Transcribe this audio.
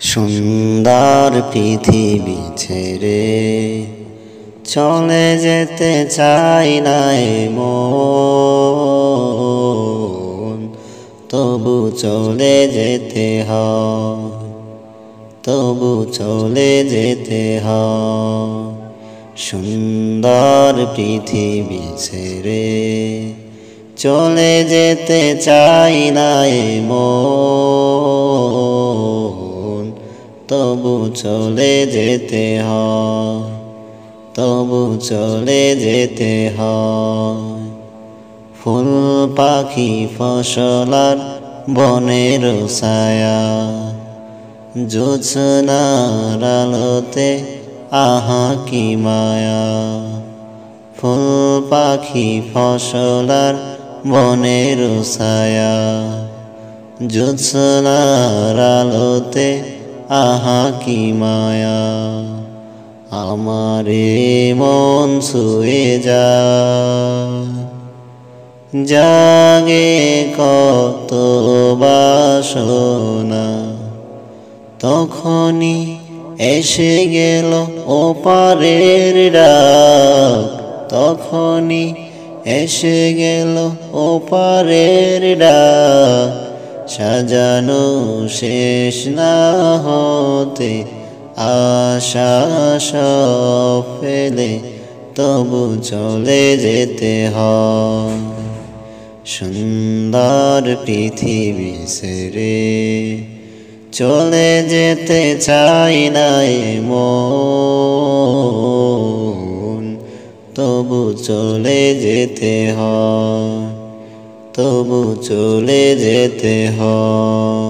সুন্দর পৃথিবী ছেড়ে চলে যেতে চাই না মন, তবু চলে যেতে হয়, তবু চলে যেতে হয়। সুন্দর পৃথিবী ছেড়ে চলে যেতে চাই না মন, তবু চলে যেতে হয়, তবু চলে যেতে হয়। ফুল পাখি ফসলার বনের ছায়া, জোছনার আলোতে আহা কি মায়া। ফুল পাখি ফসলার বনের ছায়া, জোছনার আলোতে আহা কি মায়া। আমারে মন ছুঁয়ে যায়, জাগে কত বাসনা, তখনই এসে গেল ওপারের ডাক, তখনই এসে গেল ওপারের ডাক। সাজানো শেষ না হতে আশা সব ফেলে তবু চলে যেতে হয়। সুন্দর পৃথিবী ছেড়ে চলে যেতে চাই না মন, তবু চলে যেতে হয়, তবু চলে যেতে হয়।